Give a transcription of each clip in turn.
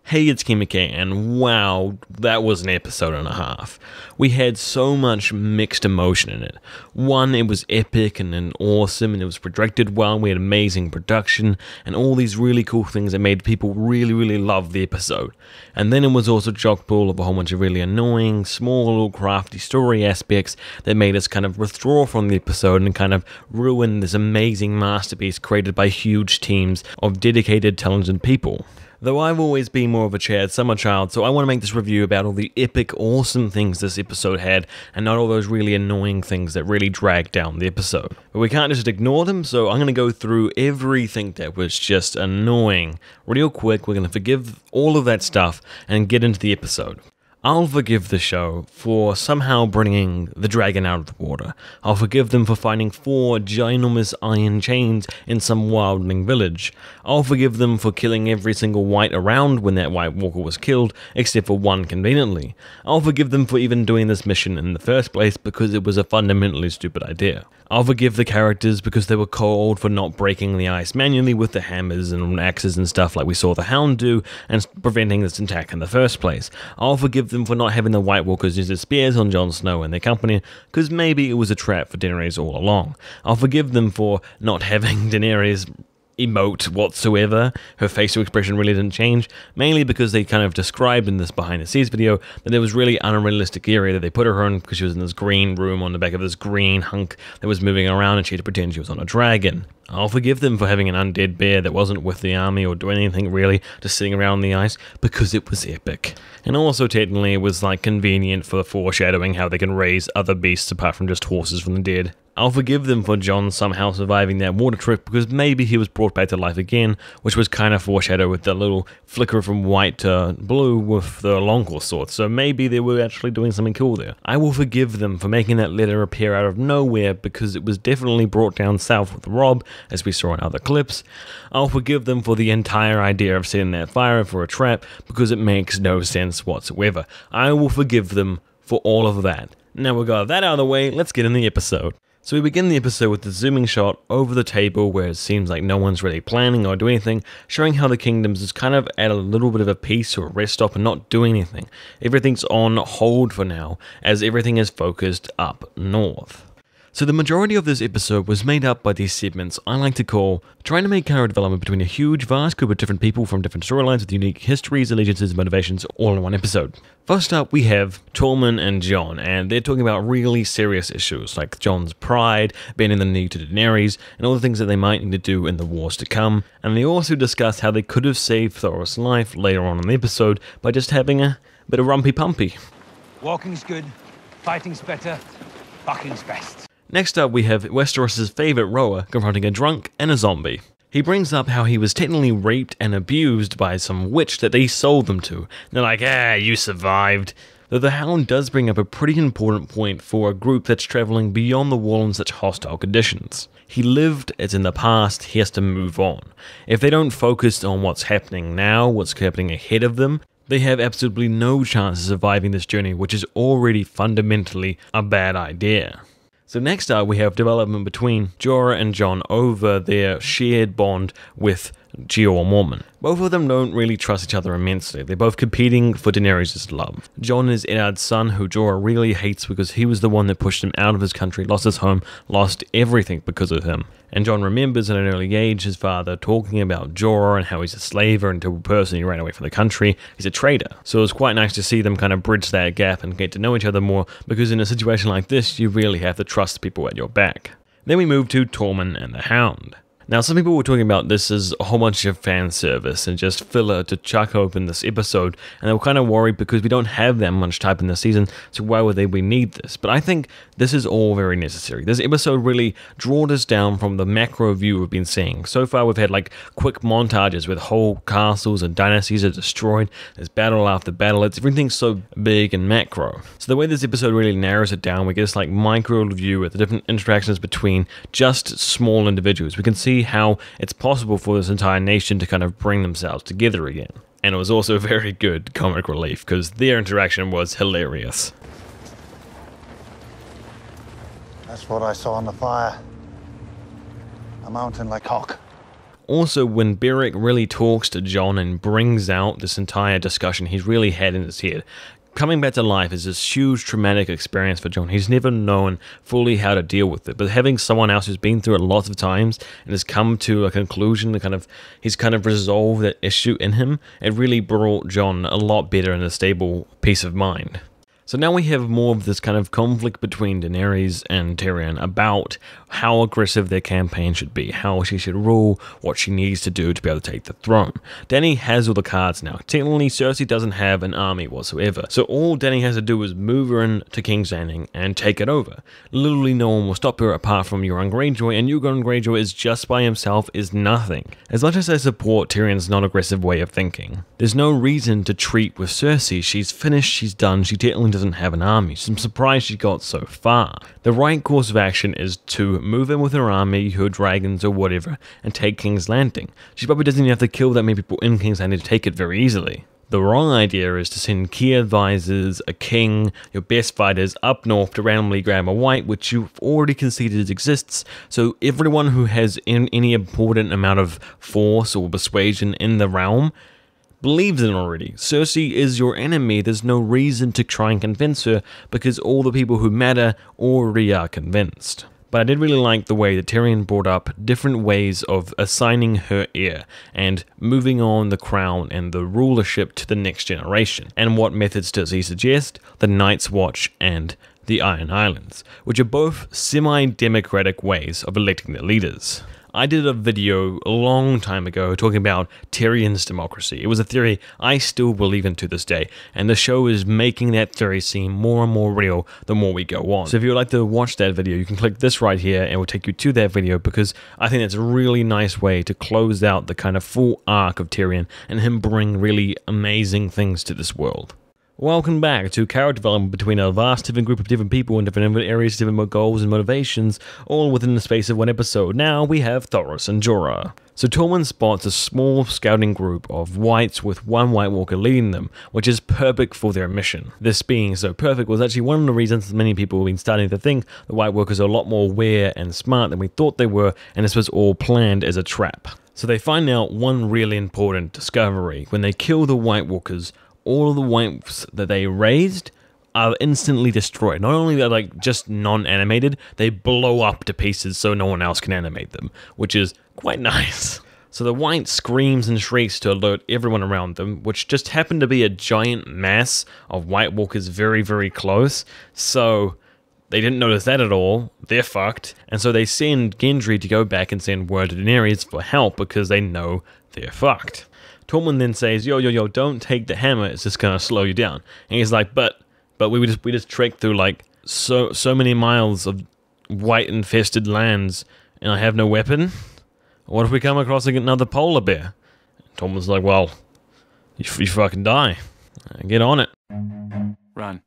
Hey, it's Kimike, and wow, that was an episode and a half. We had so much mixed emotion in it. One, it was epic and awesome, and it was directed well, we had amazing production, and all these really cool things that made people really love the episode. And then it was also chock-full of a whole bunch of really annoying, small, little crafty story aspects that made us kind of withdraw from the episode and kind of ruin this amazing masterpiece created by huge teams of dedicated, talented people. Though I've always been more of a Chad Summer child, so I want to make this review about all the epic, awesome things this episode had, and not all those really annoying things that really dragged down the episode. But we can't just ignore them, so I'm going to go through everything that was just annoying. Real quick, we're going to forgive all of that stuff and get into the episode. I'll forgive the show for somehow bringing the dragon out of the water. I'll forgive them for finding 4 ginormous iron chains in some wildling village. I'll forgive them for killing every single white around when that White Walker was killed, except for one conveniently. I'll forgive them for even doing this mission in the first place because it was a fundamentally stupid idea. I'll forgive the characters because they were cold for not breaking the ice manually with the hammers and axes and stuff like we saw the Hound do and preventing this attack in the first place. I'll forgive them for not having the White Walkers use their spears on Jon Snow and their company because maybe it was a trap for Daenerys all along. I'll forgive them for not having Daenerys emote whatsoever. Her facial expression really didn't change, mainly because they kind of described in this behind the scenes video that it was really unrealistic area that they put her in because she was in this green room on the back of this green hunk that was moving around and she had to pretend she was on a dragon. I'll forgive them for having an undead bear that wasn't with the army or doing anything really, just sitting around the ice, because it was epic. And also technically it was like convenient for foreshadowing how they can raise other beasts apart from just horses from the dead. I'll forgive them for Jon somehow surviving that water trip because maybe he was brought back to life again, which was kind of foreshadowed with the little flicker from white to blue with the Longclaw sword, so maybe they were actually doing something cool there. I will forgive them for making that letter appear out of nowhere because it was definitely brought down south with Robb, as we saw in other clips. I'll forgive them for the entire idea of setting that fire for a trap because it makes no sense whatsoever. I will forgive them for all of that. Now we got that out of the way, let's get in the episode. So we begin the episode with the zooming shot over the table where it seems like no one's really planning or doing anything, showing how the kingdoms is kind of at a little bit of a peace or a rest stop and not doing anything. Everything's on hold for now, as everything is focused up north. So the majority of this episode was made up by these segments I like to call trying to make character development between a huge, vast group of different people from different storylines with unique histories, allegiances, and motivations all in one episode. First up, we have Tormund and Jon, and they're talking about really serious issues, like Jon's pride, bending the knee to Daenerys, and all the things that they might need to do in the wars to come. And they also discuss how they could have saved Thoros' life later on in the episode by just having a bit of rumpy-pumpy. Walking's good, fighting's better, bucking's best. Next up, we have Westeros' favourite rower confronting a drunk and a zombie. He brings up how he was technically raped and abused by some witch that they sold them to. And they're like, you survived. Though the Hound does bring up a pretty important point for a group that's travelling beyond the wall in such hostile conditions. He lived, it's in the past, he has to move on. If they don't focus on what's happening now, what's happening ahead of them, they have absolutely no chance of surviving this journey, which is already fundamentally a bad idea. So next up, we have development between Jorah and Jon over their shared bond with Jeor Mormont. Both of them don't really trust each other immensely. They're both competing for Daenerys' love. Jon is Eddard's son, who Jorah really hates because he was the one that pushed him out of his country, lost his home, lost everything because of him. And Jon remembers at an early age his father talking about Jorah and how he's a slaver until a person who ran away from the country. He's a traitor. So it was quite nice to see them kind of bridge that gap and get to know each other more, because in a situation like this, you really have to trust people at your back. Then we move to Tormund and the Hound. Now, some people were talking about this as a whole bunch of fan service and just filler to chuck open this episode, and they were kind of worried because we don't have that much type in the season, so why would we need this? But I think this is all very necessary. This episode really drawed us down from the macro view we've been seeing. So far, we've had like quick montages with whole castles and dynasties are destroyed, there's battle after battle, everything's so big and macro. So the way this episode really narrows it down, we get this like micro view with the different interactions between just small individuals. We can see how it's possible for this entire nation to kind of bring themselves together again. And it was also very good comic relief because their interaction was hilarious. That's what I saw on the fire. A mountain like Hawk. Also, when Beric really talks to Jon and brings out this entire discussion he's really had in his head, coming back to life is this huge traumatic experience for Jon. He's never known fully how to deal with it, but having someone else who's been through it lots of times and has come to a conclusion, he's kind of resolved that issue in him, it really brought Jon a lot better and a stable peace of mind. So now we have more of this kind of conflict between Daenerys and Tyrion about how aggressive their campaign should be, how she should rule, what she needs to do to be able to take the throne. Dany has all the cards now. Technically, Cersei doesn't have an army whatsoever, so all Dany has to do is move her into King's Landing and take it over. Literally no one will stop her apart from Euron Greyjoy, and Euron Greyjoy is just by himself is nothing. As much as I support Tyrion's non-aggressive way of thinking, there's no reason to treat with Cersei. She's finished, she's done, she technically doesn't have an army. So I'm surprised she got so far. The right course of action is to move in with her army, her dragons or whatever, and take King's Landing. She probably doesn't even have to kill that many people in King's Landing to take it very easily. The wrong idea is to send key advisors, a king, your best fighters up north to randomly grab a white, which you've already conceded exists, so everyone who has any important amount of force or persuasion in the realm believes in it already. Cersei is your enemy. There's no reason to try and convince her because all the people who matter already are convinced. But I did really like the way that Tyrion brought up different ways of assigning her heir and moving on the crown and the rulership to the next generation. And what methods does he suggest? The Night's Watch and the Iron Islands, which are both semi-democratic ways of electing their leaders. I did a video a long time ago talking about Tyrion's democracy. It was a theory I still believe in to this day, and the show is making that theory seem more and more real the more we go on. So if you would like to watch that video, you can click this right here and it will take you to that video, because I think that's a really nice way to close out the kind of full arc of Tyrion and him bring really amazing things to this world. Welcome back to character development between a vast different group of different people in different areas, different goals and motivations, all within the space of one episode. Now we have Thoros and Jorah. So Tormund spots a small scouting group of whites with one White Walker leading them, which is perfect for their mission. This being so perfect was actually one of the reasons many people have been starting to think the White Walkers are a lot more aware and smart than we thought they were, and this was all planned as a trap. So they find out one really important discovery. When they kill the White Walkers, all of the whites that they raised are instantly destroyed. Not only are they just non-animated, they blow up to pieces so no one else can animate them, which is quite nice. So the white screams and shrieks to alert everyone around them, which just happened to be a giant mass of White Walkers very, very close. So they didn't notice that at all. They're fucked. And so they send Gendry to go back and send word to Daenerys for help because they know they're fucked. Tormund then says, yo, don't take the hammer, it's just gonna slow you down. And he's like, but we just trekked through like so many miles of white infested lands and I have no weapon? What if we come across another polar bear? And Tormund's like, well, you fucking die. Get on it. Run.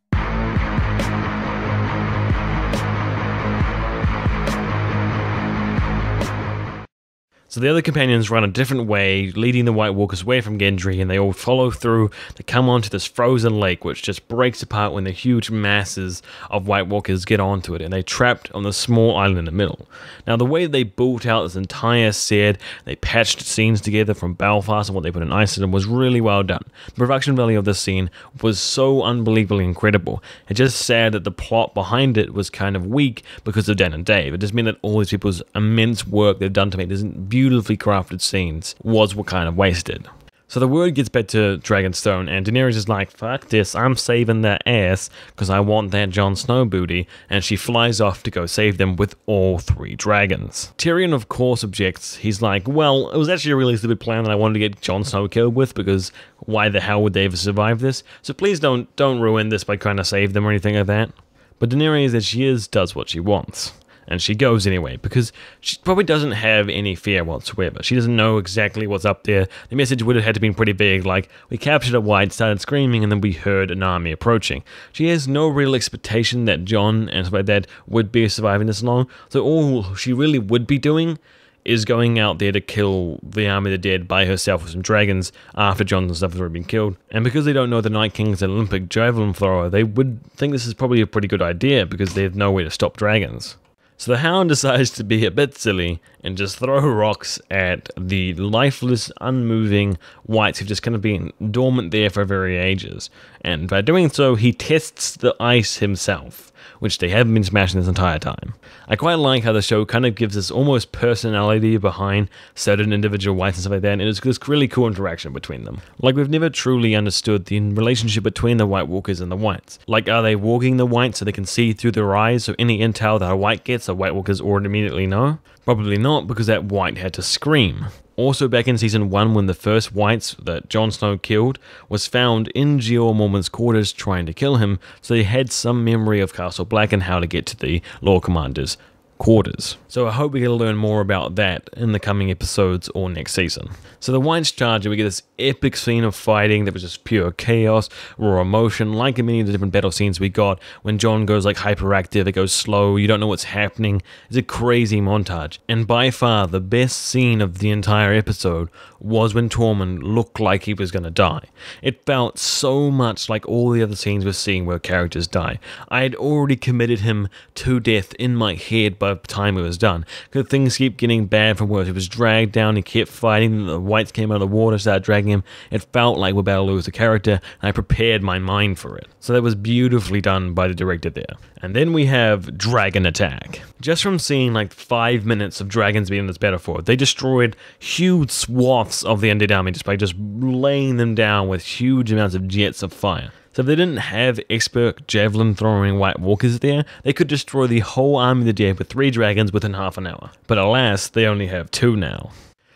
So the other companions run a different way, leading the White Walkers away from Gendry, and they all follow through. They come onto this frozen lake, which just breaks apart when the huge masses of White Walkers get onto it, and they're trapped on the small island in the middle. Now, the way they built out this entire set, they patched scenes together from Belfast and what they put in Iceland was really well done. The production value of this scene was so unbelievably incredible. It's just sad that the plot behind it was kind of weak because of Dan and Dave. It just meant that all these people's immense work they've done to make this beautifully crafted scenes was what kind of wasted. So the word gets back to Dragonstone, and Daenerys is like, fuck this, I'm saving that ass because I want that Jon Snow booty, and she flies off to go save them with all 3 dragons. Tyrion, of course, objects. He's like, well, it was actually a really stupid plan that I wanted to get Jon Snow killed with, because why the hell would they ever survive this? So please don't ruin this by trying to save them or anything like that. But Daenerys, as she is, does what she wants. And she goes anyway, because she probably doesn't have any fear whatsoever. She doesn't know exactly what's up there. The message would have had to be pretty big, like, we captured a white, started screaming, and then we heard an army approaching. She has no real expectation that Jon and stuff like that would be surviving this long, so all she really would be doing is going out there to kill the army of the dead by herself with some dragons after Jon and stuff has already been killed. And because they don't know the Night King is an Olympic javelin thrower, they would think this is probably a pretty good idea, because they have no way to stop dragons. So the Hound decides to be a bit silly and just throw rocks at the lifeless, unmoving whites who've just kind of been dormant there for very ages. And by doing so, he tests the ice himself, which they haven't been smashing this entire time. I quite like how the show kind of gives us almost personality behind certain individual whites and stuff like that, and it's this really cool interaction between them. Like, we've never truly understood the relationship between the White Walkers and the whites. Like, are they walking the whites so they can see through their eyes, so any intel that a white gets, the White Walkers already immediately know? Probably not, because that white had to scream. Also, back in Season 1, when the first whites that Jon Snow killed was found in Jeor Mormont's quarters trying to kill him, so they had some memory of Castle Black and how to get to the Lord Commander's quarters. So I hope we get to learn more about that in the coming episodes or next season. So the Whites charge, and we get this epic scene of fighting that was just pure chaos, raw emotion, like in many of the different battle scenes we got. When Jon goes like hyperactive, it goes slow, you don't know what's happening. It's a crazy montage. And by far the best scene of the entire episode was when Tormund looked like he was going to die. It felt so much like all the other scenes we're seeing where characters die. I had already committed him to death in my head by the time it was done, because things keep getting bad from worse. He was dragged down, he kept fighting, the whites came out of the water, started dragging him. It felt like we're about to lose the character, and I prepared my mind for it. So that was beautifully done by the director there. And then we have Dragon Attack. Just from seeing like 5 minutes of dragons being in this battlefield, they destroyed huge swaths of the undead army just by just laying them down with huge amounts of jets of fire. So if they didn't have expert javelin throwing White Walkers there, they could destroy the whole army of the dead with 3 dragons within half an hour. But alas, they only have 2 now.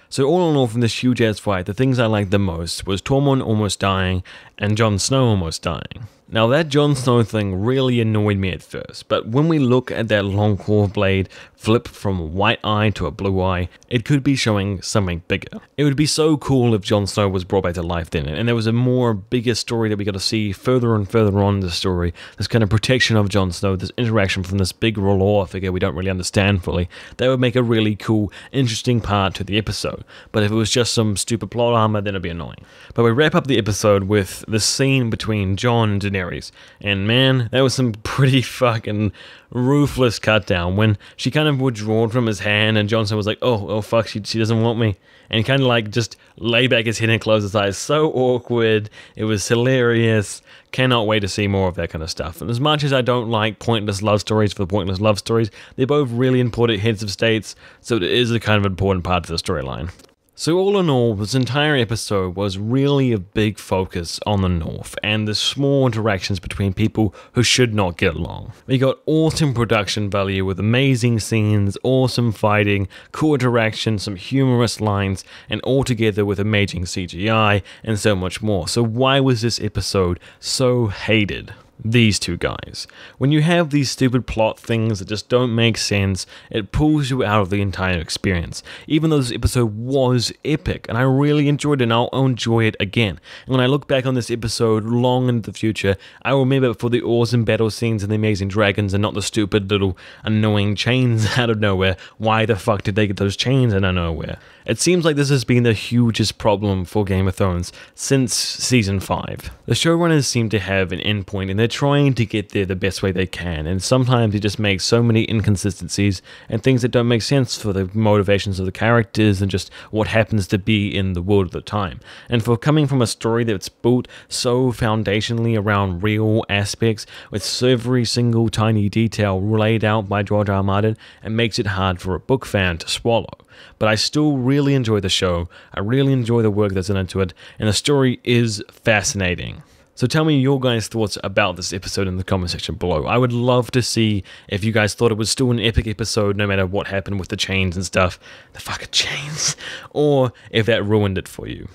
So all in all, from this huge ass fight, the things I liked the most was Tormund almost dying and Jon Snow almost dying. Now that Jon Snow thing really annoyed me at first, but when we look at that long claw blade flip from a white eye to a blue eye, it could be showing something bigger. It would be so cool if Jon Snow was brought back to life then, and there was a more bigger story that we got to see further and further on in the story, this kind of protection of Jon Snow, this interaction from this big R'hllor figure we don't really understand fully. That would make a really cool, interesting part to the episode, but if it was just some stupid plot armor, then it'd be annoying. But we wrap up the episode with the scene between Jon and Daenerys, and man, that was some pretty fucking ruthless cut down when she kind of withdrew from his hand and Jon Snow was like, oh fuck, she doesn't want me, and he kind of like just lay back his head and closed his eyes. So awkward. It was hilarious. Cannot wait to see more of that kind of stuff. And as much as I don't like pointless love stories for pointless love stories, they're both really important heads of states, so it is a kind of important part of the storyline. So all in all, this entire episode was really a big focus on the North and the small interactions between people who should not get along. We got awesome production value with amazing scenes, awesome fighting, cool interaction, some humorous lines, and all together with amazing CGI and so much more. So why was this episode so hated? These two guys. When you have these stupid plot things that just don't make sense, it pulls you out of the entire experience. Even though this episode was epic, and I really enjoyed it, and I'll enjoy it again. And when I look back on this episode long into the future, I will remember it for the awesome battle scenes and the amazing dragons, and not the stupid little annoying chains out of nowhere. Why the fuck did they get those chains out of nowhere? It seems like this has been the hugest problem for Game of Thrones since Season 5. The showrunners seem to have an endpoint and they're trying to get there the best way they can, and sometimes it just makes so many inconsistencies and things that don't make sense for the motivations of the characters and just what happens to be in the world at the time. And for coming from a story that's built so foundationally around real aspects with every single tiny detail laid out by George R. R. Martin, it makes it hard for a book fan to swallow. But I still really enjoy the show, I really enjoy the work that's into it, and the story is fascinating. So tell me your guys' thoughts about this episode in the comment section below. I would love to see if you guys thought it was still an epic episode no matter what happened with the chains and stuff. The fucking chains. Or if that ruined it for you.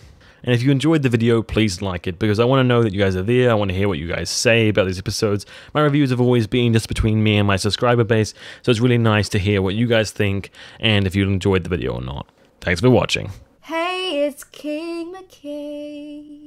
And if you enjoyed the video, please like it, because I want to know that you guys are there. I want to hear what you guys say about these episodes. My reviews have always been just between me and my subscriber base, so it's really nice to hear what you guys think and if you enjoyed the video or not. Thanks for watching. Hey, it's King McKay.